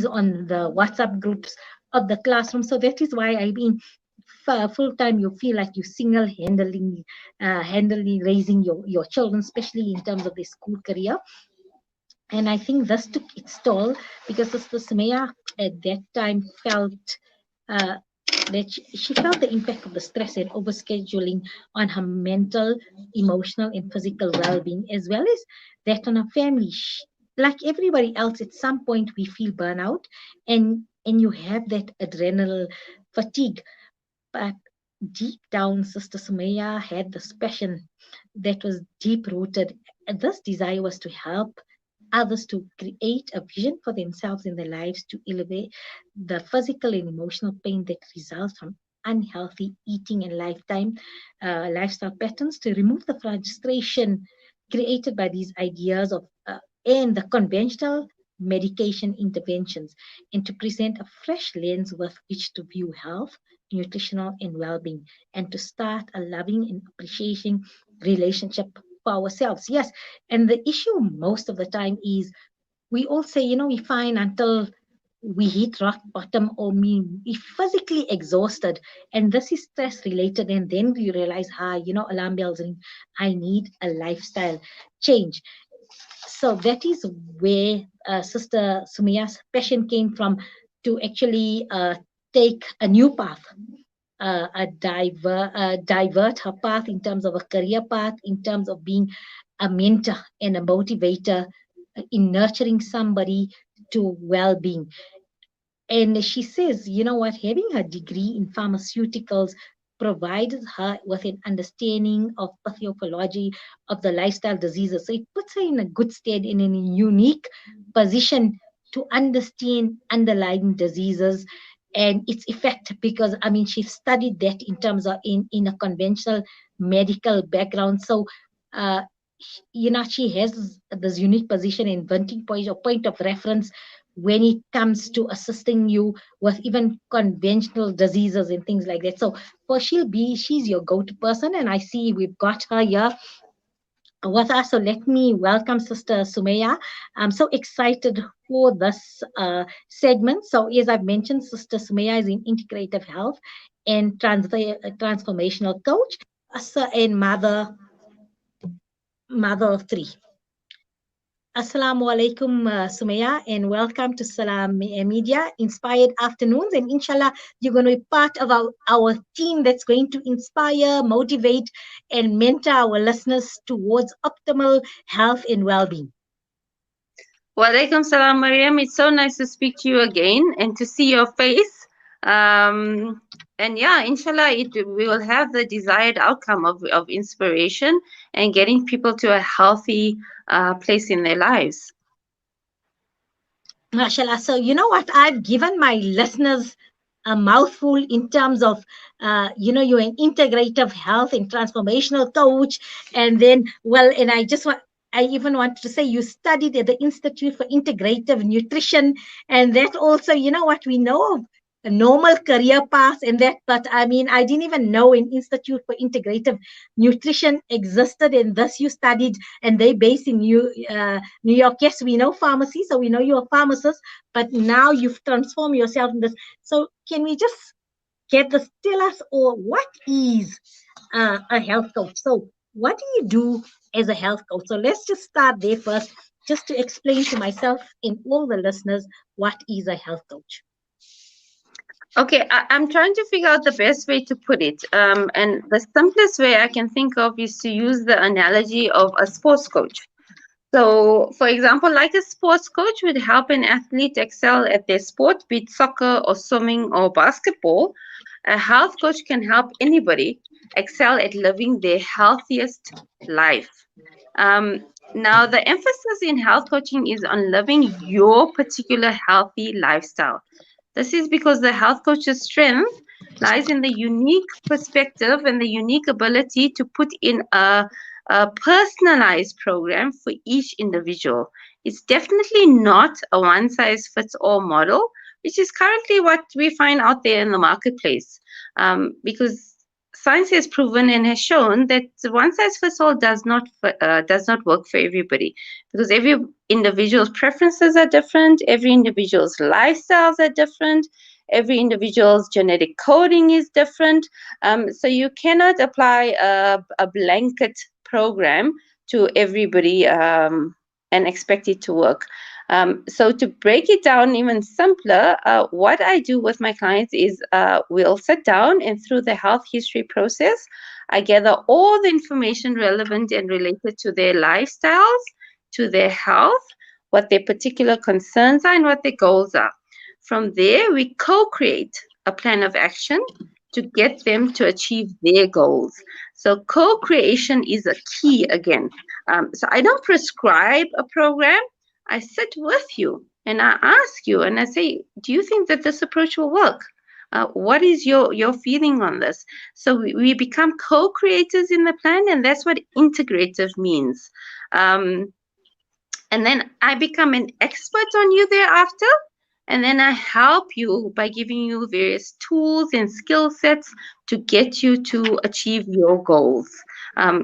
on the WhatsApp groups of the classroom. So that is why I mean, full time you feel like you single-handedly raising your children, especially in terms of their school career. And I think this took its toll because Sister Sumaiya at that time felt uh, that she felt the impact of the stress and overscheduling on her mental, emotional, and physical well-being, as well as that on her family. Like everybody else, at some point we feel burnout, and you have that adrenal fatigue. But deep down, Sister Sumaiya had this passion that was deep rooted. And this desire was to help others to create a vision for themselves in their lives, to elevate the physical and emotional pain that results from unhealthy eating and lifestyle patterns, to remove the frustration created by these ideas of and the conventional medication interventions, and to present a fresh lens with which to view health, nutritional, and well-being, and to start a loving and appreciating relationship for ourselves. Yes, and the issue most of the time is we all say, we fine until we hit rock bottom, or we physically exhausted, and this is stress related, and then we realize, alarm bells ring, I need a lifestyle change. So that is where Sister Sumaiya's passion came from, to actually take a new path, divert her path in terms of a career path, in terms of being a mentor and a motivator in nurturing somebody to well-being. And she says, having her degree in pharmaceuticals provides her with an understanding of pathophysiology of the lifestyle diseases. So it puts her in a good stead, in a unique position to understand underlying diseases and its effect, because she studied that in terms of in a conventional medical background. So she has this unique position and vantage point or point of reference when it comes to assisting you with even conventional diseases and things like that. So she's your go-to person, and I see we've got her here with us. So let me welcome Sister Sumaiya. I'm so excited for this segment. So as I've mentioned, Sister Sumaiya is an integrative health and transformational coach, and mother of three. Assalamu alaikum, Sumaiya, and welcome to Salam Media Inspired Afternoons. And inshallah, you're going to be part of our team that's going to inspire, motivate, and mentor our listeners towards optimal health and well-being. Wa alaikum salam, Mariam. It's so nice to speak to you again and to see your face. And yeah, inshallah, we will have the desired outcome of inspiration and getting people to a healthy place in their lives. MashaAllah. So you know what? I've given my listeners a mouthful in terms of, you're an integrative health and transformational coach. And then, and I even wanted to say you studied at the Institute for Integrative Nutrition. And that also, we know of a normal career path and that, but I didn't even know an Institute for Integrative Nutrition existed, and thus you studied, and they based in New York. Yes, we know pharmacy, so we know you're a pharmacist, but now you've transformed yourself in this. So can we just tell us, or what is a health coach? So what do you do as a health coach? So let's just start there first, just to explain to myself and all the listeners, what is a health coach? Okay, I'm trying to figure out the best way to put it. And the simplest way I can think of is to use the analogy of a sports coach. So, for example, like a sports coach would help an athlete excel at their sport, be it soccer or swimming or basketball, a health coach can help anybody excel at living their healthiest life. Now, the emphasis in health coaching is on living your particular healthy lifestyle. This is because the health coach's strength lies in the unique perspective and the unique ability to put in a personalized program for each individual. It's definitely not a one-size-fits-all model, which is currently what we find out there in the marketplace. Because science has proven and has shown that one size fits all does not work for everybody, because every individual's preferences are different, every individual's lifestyles are different, every individual's genetic coding is different. So you cannot apply a blanket program to everybody and expect it to work. So to break it down even simpler, what I do with my clients is we'll sit down, and through the health history process, I gather all the information relevant and related to their lifestyles, to their health, what their particular concerns are, and what their goals are. From there, we co-create a plan of action to get them to achieve their goals. So co-creation is a key again. So I don't prescribe a program. I sit with you and I ask you and I say, do you think that this approach will work? What is your feeling on this? So we become co-creators in the plan, and that's what integrative means. And then I become an expert on you thereafter. And then I help you by giving you various tools and skill sets to get you to achieve your goals.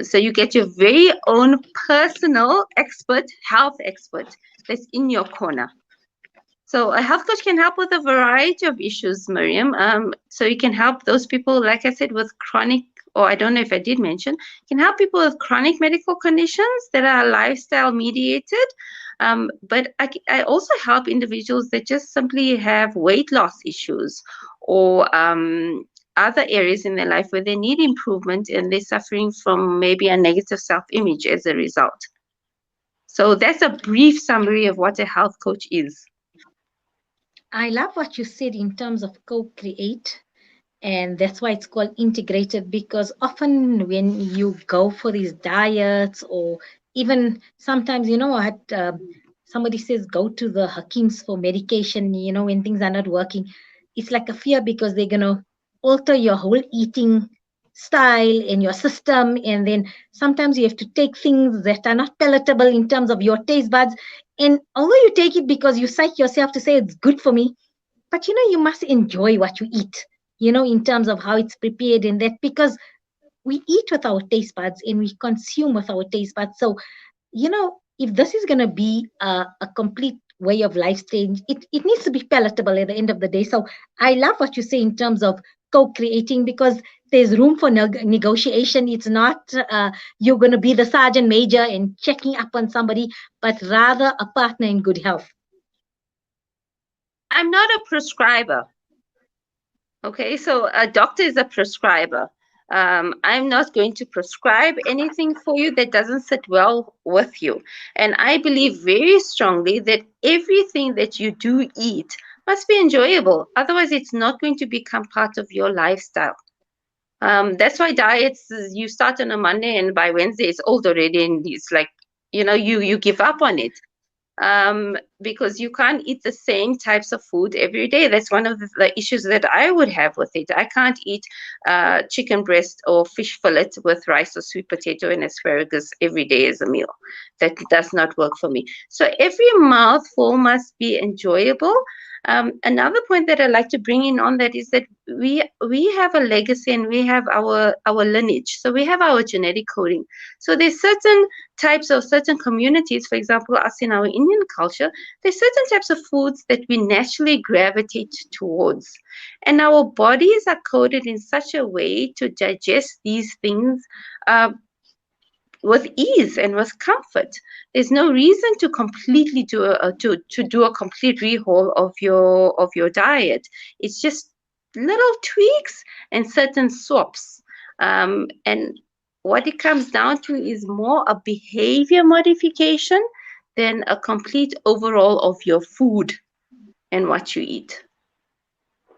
So you get your very own personal expert, health expert, that's in your corner. So a health coach can help with a variety of issues, Mariam. So you can help those people, like I said, with chronic, or I don't know if I did mention, can help people with chronic medical conditions that are lifestyle mediated. But I also help individuals that just simply have weight loss issues, or other areas in their life where they need improvement and they're suffering from maybe a negative self-image as a result. So that's a brief summary of what a health coach is. I love what you said in terms of co-create, and that's why it's called integrated, because often when you go for these diets, or even sometimes, you know what, somebody says go to the hakims for medication, you know, when things are not working, it's like a fear because they're going to alter your whole eating style and your system, and then sometimes you have to take things that are not palatable in terms of your taste buds, and although you take it because you psych yourself to say it's good for me, but you know, you must enjoy what you eat, you know, in terms of how it's prepared and that, because we eat with our taste buds and we consume with our taste buds. So, you know, if this is going to be a complete way of life change, it needs to be palatable at the end of the day. So I love what you say in terms of co-creating, because there's room for negotiation. It's not you're going to be the sergeant major and checking up on somebody, but rather a partner in good health. I'm not a prescriber. Okay, so a doctor is a prescriber. I'm not going to prescribe anything for you that doesn't sit well with you. And I believe very strongly that everything that you do eat must be enjoyable. Otherwise, it's not going to become part of your lifestyle. That's why diets, you start on a Monday and by Wednesday it's old already, and it's like, you know, you give up on it. Because you can't eat the same types of food every day. That's one of the issues that I would have with it. I can't eat chicken breast or fish fillet with rice or sweet potato and asparagus every day as a meal. That does not work for me. So every mouthful must be enjoyable. Another point that I'd like to bring in on that is that we have a legacy and we have our lineage. So we have our genetic coding. So there's certain types of certain communities, for example, us in our Indian culture, there's certain types of foods that we naturally gravitate towards. And our bodies are coded in such a way to digest these things with ease and with comfort. There's no reason to completely do a complete rehaul of your diet. It's just little tweaks and certain swaps. And what it comes down to is more a behavior modification than a complete overhaul of your food and what you eat.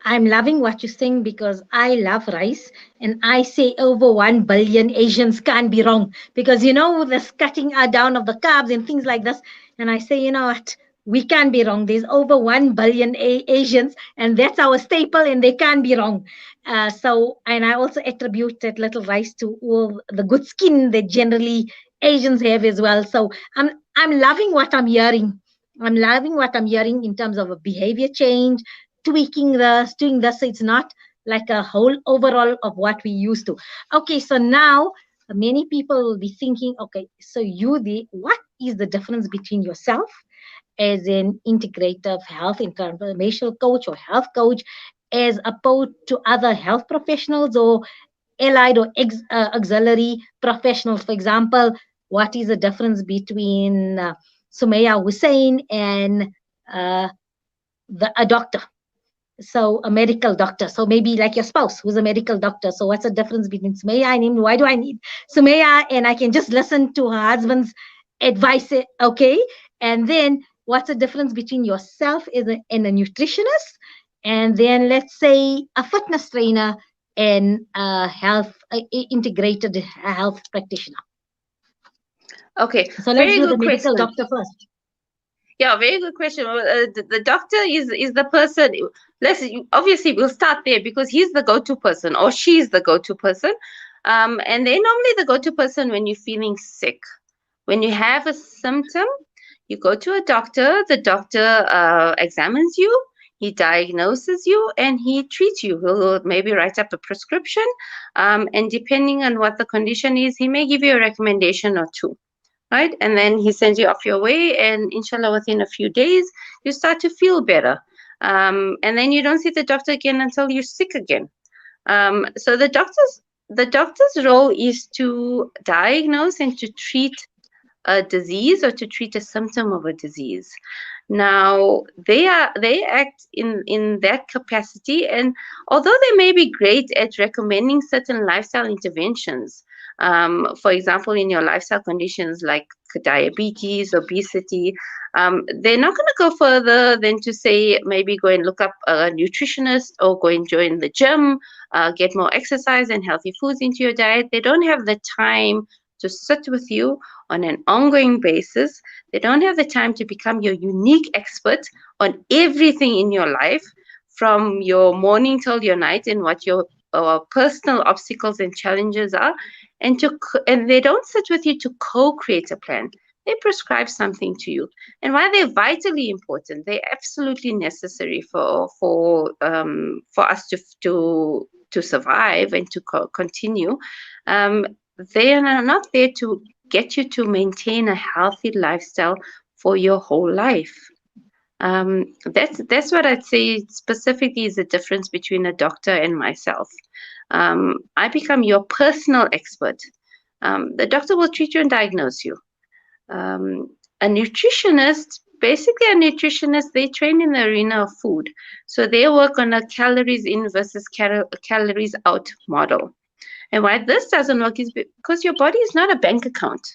I'm loving what you're saying, because I love rice, and I say over 1 billion Asians can't be wrong, because you know this cutting down of the carbs and things like this, and I say, you know what, we can't be wrong. There's over 1 billion Asians, and that's our staple, and they can't be wrong. So, and I also attribute that little rice to all the good skin that generally Asians have as well. So I'm loving what I'm hearing. I'm loving what I'm hearing in terms of a behavior change, tweaking this, doing this. So it's not like a whole overall of what we used to. Okay, so now many people will be thinking, okay, so what is the difference between yourself as an integrative health informational coach or health coach as opposed to other health professionals or allied or auxiliary professionals? For example, what is the difference between Sumaiya Hoosen and uh, a doctor? So a medical doctor. So maybe like your spouse who's a medical doctor. So what's the difference between Sumaiya and him? Why do I need Sumaiya and I can just listen to her husband's advice? Okay. And then what's the difference between yourself and a nutritionist? And then let's say a fitness trainer and a integrated health practitioner. Okay. So let's do the medical doctor first. Yeah, very good question. The doctor is the person. Obviously we'll start there because he's the go-to person or she's the go-to person, and they're normally the go-to person when you're feeling sick. When you have a symptom, you go to a doctor. The doctor examines you, he diagnoses you, and he treats you. He'll maybe write up a prescription, and depending on what the condition is, he may give you a recommendation or two. Right? And then he sends you off your way, and inshallah, within a few days, you start to feel better. And then you don't see the doctor again until you're sick again. So the doctor's role is to diagnose and to treat a disease or to treat a symptom of a disease. Now they act in that capacity, and although they may be great at recommending certain lifestyle interventions, for example, in your lifestyle conditions like diabetes, obesity, they're not going to go further than to say maybe go and look up a nutritionist or go and join the gym, get more exercise and healthy foods into your diet. They don't have the time to sit with you on an ongoing basis. They don't have the time to become your unique expert on everything in your life, from your morning till your night, and what your personal obstacles and challenges are, and they don't sit with you to co-create a plan. They prescribe something to you, and while they're vitally important, they're absolutely necessary for us to survive and to continue. They are not there to get you to maintain a healthy lifestyle for your whole life. That's what I'd say specifically is the difference between a doctor and myself. I become your personal expert. The doctor will treat you and diagnose you. A nutritionist, they train in the arena of food. So they work on a calories in versus calories out model. And why this doesn't work is because your body is not a bank account.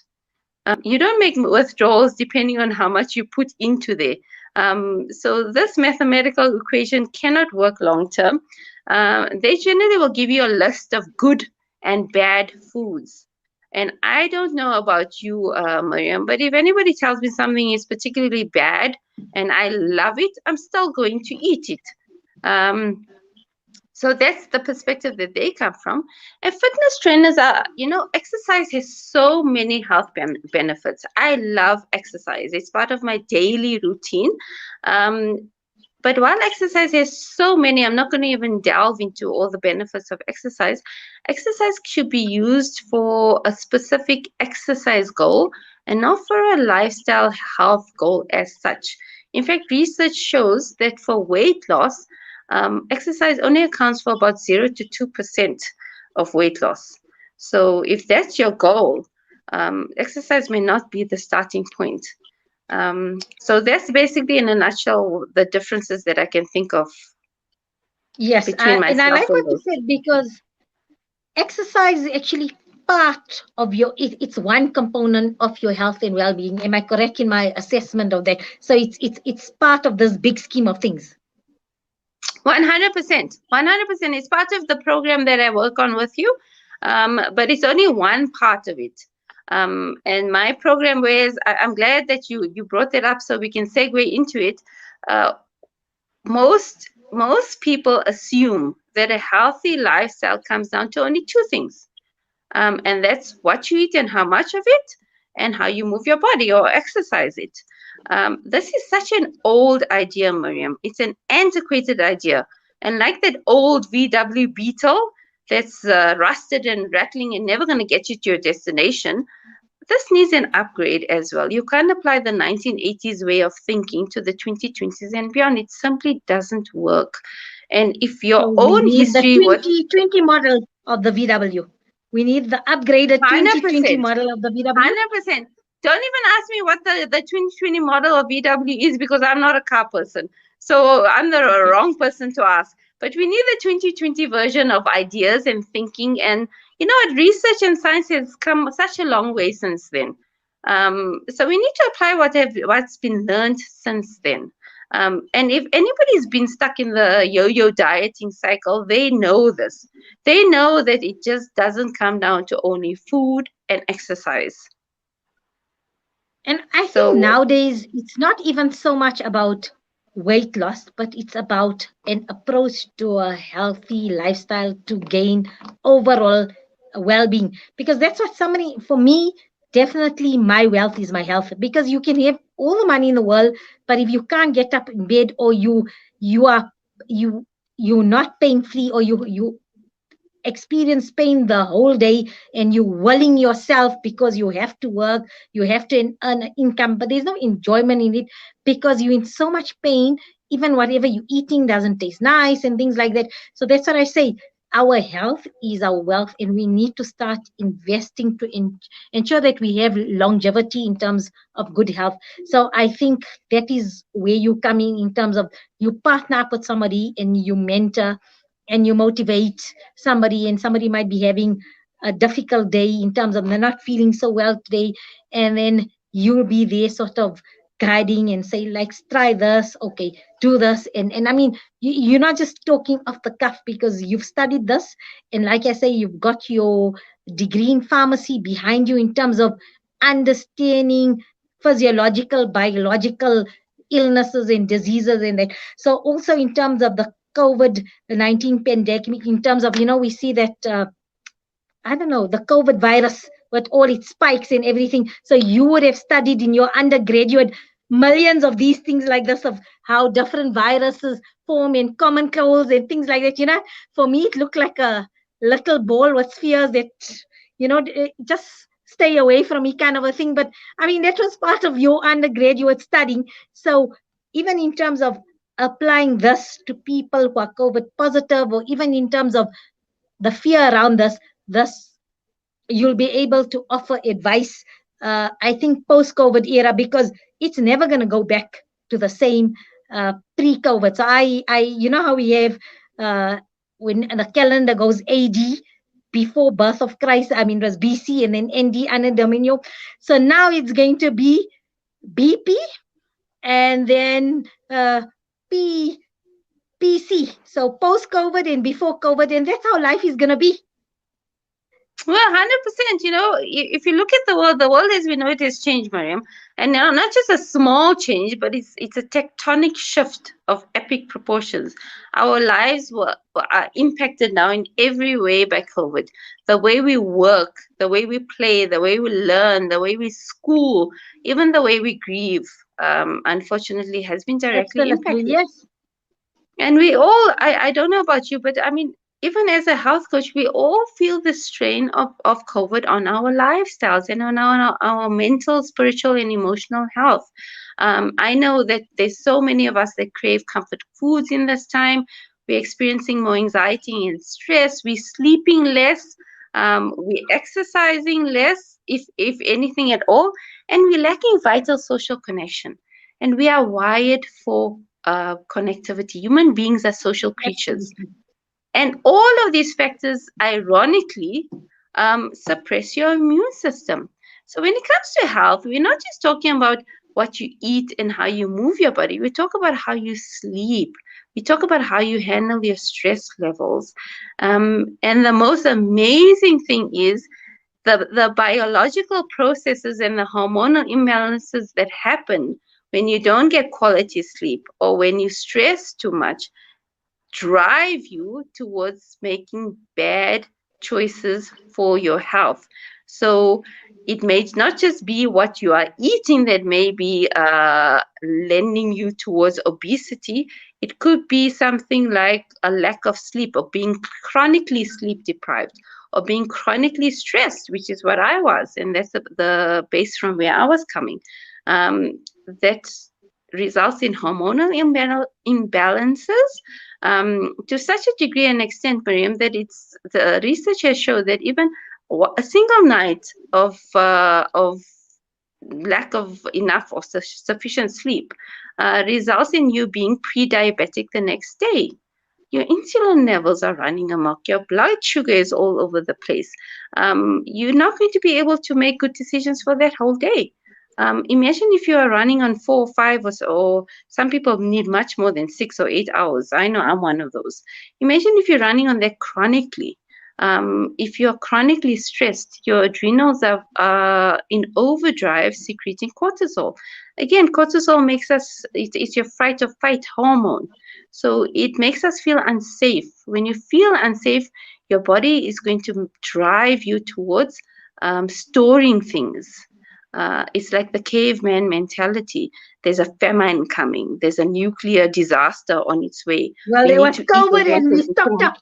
You don't make withdrawals depending on how much you put into there. So this mathematical equation cannot work long term. They generally will give you a list of good and bad foods. And I don't know about you, Mariam, but if anybody tells me something is particularly bad and I love it, I'm still going to eat it. So that's the perspective that they come from. And fitness trainers are, exercise has so many health benefits. I love exercise. It's part of my daily routine. But while exercise has so many, I'm not going to even delve into all the benefits of exercise. Exercise should be used for a specific exercise goal and not for a lifestyle health goal as such. In fact, research shows that for weight loss, exercise only accounts for about 0 to 2% of weight loss. So if that's your goal, exercise may not be the starting point. So that's basically, in a nutshell, the differences that I can think of. Yes, and I like what you said, because exercise is actually part of it's one component of your health and well-being. Am I correct in my assessment of that? So it's part of this big scheme of things. 100%. 100%. It's part of the program that I work on with you, but it's only one part of it. And my program, whereas I'm glad that you brought that up so we can segue into it. Most people assume that a healthy lifestyle comes down to only two things. And that's what you eat and how much of it, and how you move your body or exercise it. This is such an old idea, Mariam. It's an antiquated idea. And like that old VW Beetle that's rusted and rattling and never going to get you to your destination, this needs an upgrade as well. You can't apply the 1980s way of thinking to the 2020s and beyond. It simply doesn't work. And if So your we own need the history was 2020 model of the VW. We need the upgraded 2020 100%, model of the VW. 100%. Don't even ask me what the 2020 model of VW is, because I'm not a car person. So I'm the Okay. wrong person to ask. But we need the 2020 version of ideas and thinking. And you know what? Research and science has come such a long way since then. So we need to apply what's been learned since then. And if anybody's been stuck in the yo-yo dieting cycle, they know this. They know that it just doesn't come down to only food and exercise. And I think So nowadays it's not even so much about weight loss, but it's about an approach to a healthy lifestyle to gain overall well-being. Because that's what somebody, for me, definitely my wealth is my health. Because you can have all the money in the world, but if you can't get up in bed, or you are you you're not pain free, or you experience pain the whole day, and you willing yourself because you have to work, you have to earn an income, but there's no enjoyment in it because you're in so much pain. Even whatever you're eating doesn't taste nice and things like that. So that's what I say, our health is our wealth, and we need to start investing to ensure that we have longevity in terms of good health. So I think that is where you come in terms of you partner up with somebody and you mentor and you motivate somebody, and somebody might be having a difficult day in terms of they're not feeling so well today, and then you'll be there sort of guiding and say, like, try this, okay, do this. And I mean, you're not just talking off the cuff because you've studied this, and like I say, you've got your degree in pharmacy behind you in terms of understanding physiological, biological illnesses and diseases and that. So also in terms of the COVID-19 pandemic, in terms of, we see that, I don't know, the COVID virus with all its spikes and everything. So you would have studied in your undergraduate millions of these things like this, of how different viruses form in common colds and things like that. For me, it looked like a little ball with spheres that, just stay away from me kind of a thing. But I mean, that was part of your undergraduate studying. So even in terms of applying this to people who are COVID positive, or even in terms of the fear around this, you'll be able to offer advice, I think, post-COVID era, because it's never going to go back to the same pre-COVID. So how we have, when the calendar goes AD, before birth of Christ, I mean, it was BC, and then ND, Anno Domini. So now it's going to be BP, and then PC. So post-COVID and before COVID, and that's how life is going to be. Well, 100%. If you look at the world as we know it has changed, Mariam, and now not just a small change, but it's a tectonic shift of epic proportions. Our lives are impacted now in every way by COVID. The way we work, the way we play, the way we learn, the way we school, even the way we grieve, unfortunately, has been directly Absolutely, impacted. yes. And we all, I don't know about you, but I mean, even as a health coach, we all feel the strain of COVID on our lifestyles and on our mental, spiritual, and emotional health. I know that there's so many of us that crave comfort foods in this time. We're experiencing more anxiety and stress. We're sleeping less. We're exercising less, if anything at all. And we're lacking vital social connection. And we are wired for connectivity. Human beings are social creatures. Absolutely. And all of these factors, ironically, suppress your immune system. So when it comes to health, we're not just talking about what you eat and how you move your body. We talk about how you sleep. We talk about how you handle your stress levels. And the most amazing thing is the biological processes and the hormonal imbalances that happen when you don't get quality sleep, or when you stress too much, drive you towards making bad choices for your health. So it may not just be what you are eating that may be lending you towards obesity. It could be something like a lack of sleep, or being chronically sleep deprived, or being chronically stressed, which is what I was. And that's the base from where I was coming. That results in hormonal imbalances to such a degree and extent, Mariam, that the research has shown that even a single night of lack of enough or sufficient sleep results in you being pre-diabetic the next day. Your insulin levels are running amok. Your blood sugar is all over the place. You're not going to be able to make good decisions for that whole day. Imagine if you are running on 4 or 5 or so, or some people need much more than 6 or 8 hours. I know I'm one of those. Imagine if you're running on that chronically. If you're chronically stressed, your adrenals are in overdrive secreting cortisol. Again, cortisol makes us, it's your fight or fight hormone. So it makes us feel unsafe. When you feel unsafe, your body is going to drive you towards storing things. It's like the caveman mentality. There's a famine coming. There's a nuclear disaster on its way. Well, We there need was to eat COVID as much and as we we stocked can. up.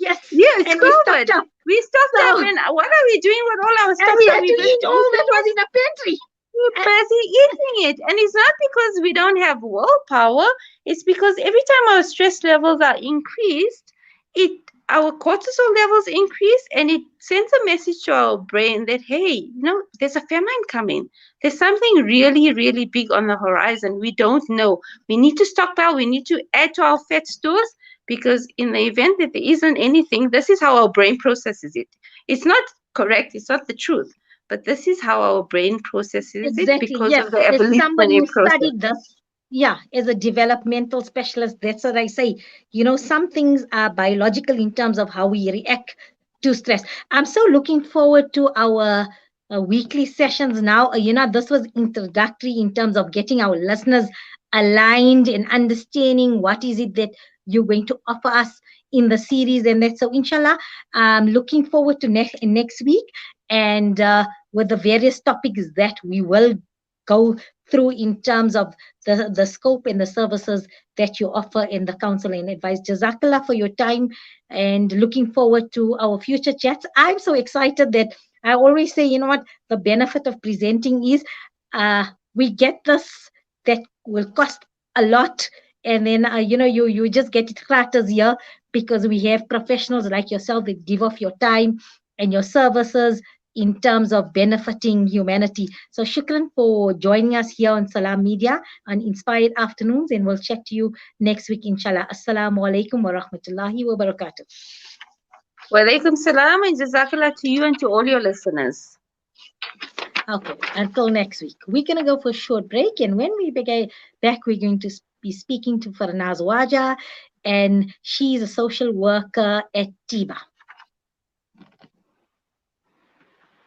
Yes, Yes, and we COVID. stocked up. We stocked So, up, and what are we doing with all our and stuff? we Are had we to busy eat all that eating was it? in the pantry. We're busy eating it. And it's not because we don't have willpower. It's because every time our stress levels are increased, our cortisol levels increase, and it sends a message to our brain that, hey, there's a famine coming. There's something really, really big on the horizon. We don't know. We need to stockpile. We need to add to our fat stores, because in the event that there isn't anything, this is how our brain processes it. It's not correct. It's not the truth. But this is how our brain processes it Exactly. because Yes. of the As somebody evolutionary who process. studied this, yeah, as a developmental specialist, that's what I say. Some things are biological in terms of how we react to stress. I'm so looking forward to our weekly sessions now. This was introductory in terms of getting our listeners aligned and understanding what is it that you're going to offer us in the series. And that, so inshallah, I'm looking forward to next week, and with the various topics that we will go through in terms of the scope and the services that you offer in the counsel and advice. Jazakallah for your time, and looking forward to our future chats. I'm so excited that I always say, what the benefit of presenting is, we get this that will cost a lot, and then you just get it gratis here, because we have professionals like yourself that give off your time and your services in terms of benefiting humanity. So shukran for joining us here on Salam Media on Inspired Afternoons, and we'll chat to you next week, inshallah. Assalamu alaikum wa rahmatullahi wa barakatuh. Wa alaikum salam, and jazakallah to you and to all your listeners. Okay, until next week. We're going to go for a short break, and when we get back, we're going to be speaking to Farnaz Waja, and she's a social worker at Tiba.